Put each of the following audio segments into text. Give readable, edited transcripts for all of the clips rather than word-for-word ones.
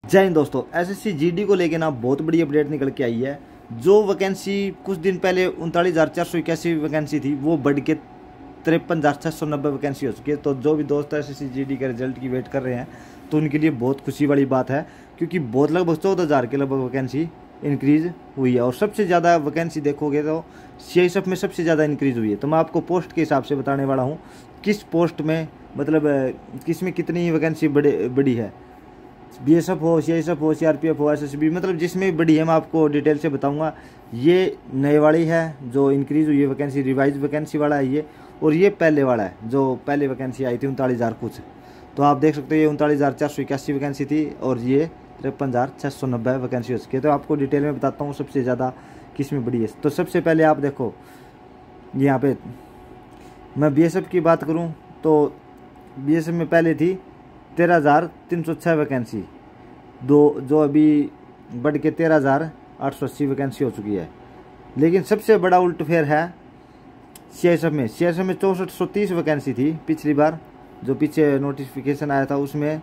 जय हिंद दोस्तों, SSC GD को लेके ना बहुत बड़ी अपडेट निकल के आई है। जो वैकेंसी कुछ दिन पहले 39,481 वैकेंसी थी वो बढ़ के 53,690 वैकेंसी हो चुकी है। तो जो भी दोस्त एसएससी जीडी के रिजल्ट की वेट कर रहे हैं तो उनके लिए बहुत खुशी वाली बात है, क्योंकि बहुत लगभग 14,000 के लगभग वैकेंसी इंक्रीज़ हुई है। और सबसे ज़्यादा वैकेंसी देखोगे तो सीआईएसएफ में सबसे ज़्यादा इंक्रीज़ हुई है। तो मैं आपको पोस्ट के हिसाब से बताने वाला हूँ किस पोस्ट में मतलब किस में कितनी वैकेंसी बड़ी है। बीएसएफ हो, सीआईएसएफ हो, सीआरपीएफ हो, एसएसबी, मतलब जिसमें बड़ी है मैं आपको डिटेल से बताऊंगा। ये नए वाली है जो इंक्रीज़ हुई है वैकेंसी, रिवाइज वैकेंसी वाला है ये, और ये पहले वाला है जो पहले वैकेंसी आई थी 39,000 कुछ। तो आप देख सकते हो ये 39,481 वैकेंसी थी और ये 53,690 वैकेंसी हो चुकी है। तो आपको डिटेल में बताता हूँ सबसे ज़्यादा किस में बड़ी है। तो सबसे पहले आप देखो यहाँ पे मैं बीएसएफ की बात करूँ तो बीएसएफ में पहले थी 13,306 वैकेंसी, जो अभी बढ़ के 13,880 वैकेंसी हो चुकी है। लेकिन सबसे बड़ा उल्टफेर है सीआईएसएफ में। सीआईएसएफ में 6430 वैकेंसी थी पिछली बार, जो पीछे नोटिफिकेशन आया था उसमें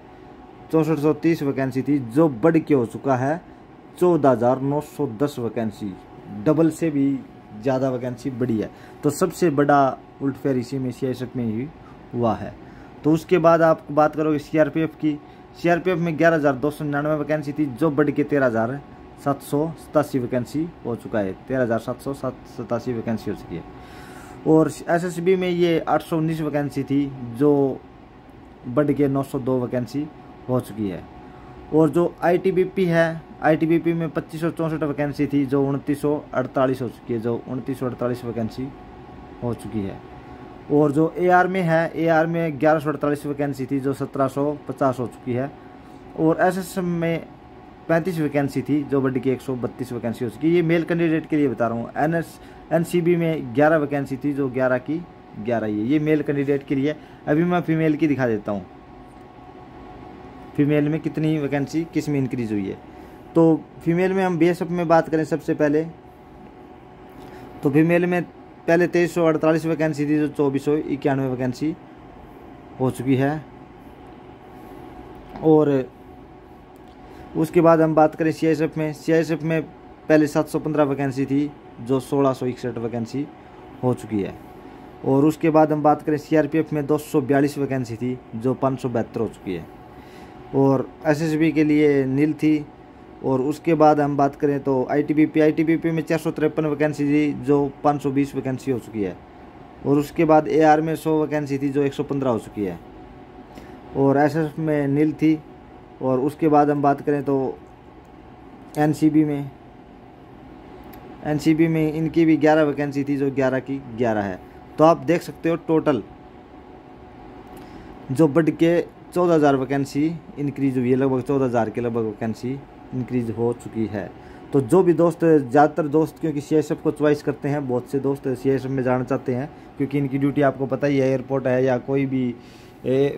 6430 वैकेंसी थी, जो बढ़ के हो चुका है 14,910 वैकेंसी, डबल से भी ज़्यादा वैकेंसी बढ़ी है। तो सबसे बड़ा उल्टफेर इसी में सीआईएसएफ में ही हुआ है। तो उसके बाद आप बात करोगे सीआरपीएफ की। सीआरपीएफ में 11,299 वैकेंसी थी, जो बढ़ के 13,787 वैकेंसी हो चुका है। 13,787 वैकेंसी हो चुकी है। और एसएसबी में ये 819 वैकेंसी थी, जो बढ़ के 902 वैकेंसी हो चुकी है। और जो आईटीबीपी है, आईटीबीपी में 2564 वैकेंसी थी, जो 2948 हो चुकी है, जो 2948 वैकेंसी हो चुकी है। और जो एआर में है, एआर में 1148 वैकेंसी थी, जो 1750 हो चुकी है। और एसएसएम में 35 वैकेंसी थी, जो बढ़ के 132 वैकेंसी हो चुकी है। ये मेल कैंडिडेट के लिए बता रहा हूँ। एनसीबी में 11 वैकेंसी थी, जो 11 की 11 ही है। ये मेल कैंडिडेट के लिए। अभी मैं फीमेल की दिखा देता हूँ, फीमेल में कितनी वैकेंसी किस में इंक्रीज़ हुई है। तो फीमेल में हम बीएसएफ में बात करें सबसे पहले, तो फीमेल में पहले 2348 वैकेंसी थी, जो 2491 वैकेंसी हो चुकी है। और उसके बाद हम बात करें सीआईएसएफ में। सीआईएसएफ में पहले 715 वैकेंसी थी, जो 1661 वैकेंसी हो चुकी है। और उसके बाद हम बात करें सीआरपीएफ में 242 वैकेंसी थी, जो 572 हो चुकी है। और एसएसबी के लिए नील थी। और उसके बाद हम बात करें तो आईटीबीपी में 453 वैकेंसी थी, जो 520 वैकेंसी हो चुकी है। और उसके बाद एआर में 100 वैकेंसी थी, जो 115 हो चुकी है। और एसएसएफ में नील थी। और उसके बाद हम बात करें तो एनसीबी में इनकी भी 11 वैकेंसी थी, जो 11 की 11 है। तो आप देख सकते हो टोटल जो बढ़ के 14,000 वैकेंसी इंक्रीज़ हुई है, लगभग 14,000 के लगभग वैकेंसी इंक्रीज़ हो चुकी है। तो जो भी दोस्त, ज़्यादातर दोस्त क्योंकि सीआईएसएफ को चॉइस करते हैं, बहुत से दोस्त सीआईएसएफ में जाना चाहते हैं, क्योंकि इनकी ड्यूटी आपको पता ही है, एयरपोर्ट है या कोई भी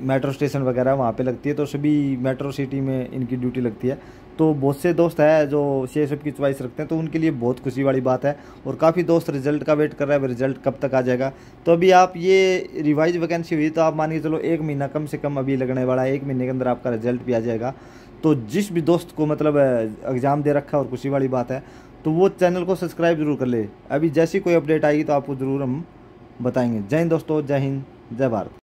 मेट्रो स्टेशन वगैरह वहाँ पे लगती है। तो सभी मेट्रो सिटी में इनकी ड्यूटी लगती है। तो बहुत से दोस्त हैं जो सीआईएसएफ की चॉइस रखते हैं, तो उनके लिए बहुत खुशी वाली बात है। और काफ़ी दोस्त रिजल्ट का वेट कर रहे हैं, रिजल्ट कब तक आ जाएगा। तो अभी आप ये रिवाइज वैकेंसी हुई, तो आप मान के चलो 1 महीना कम से कम अभी लगने वाला है। 1 महीने के अंदर आपका रिजल्ट भी आ जाएगा। तो जिस भी दोस्त को मतलब एग्ज़ाम दे रखा है और खुशी वाली बात है, तो वो चैनल को सब्सक्राइब जरूर कर ले। अभी जैसी कोई अपडेट आएगी तो आपको ज़रूर हम बताएंगे। जय हिंद दोस्तों, जय हिंद, जय भारत।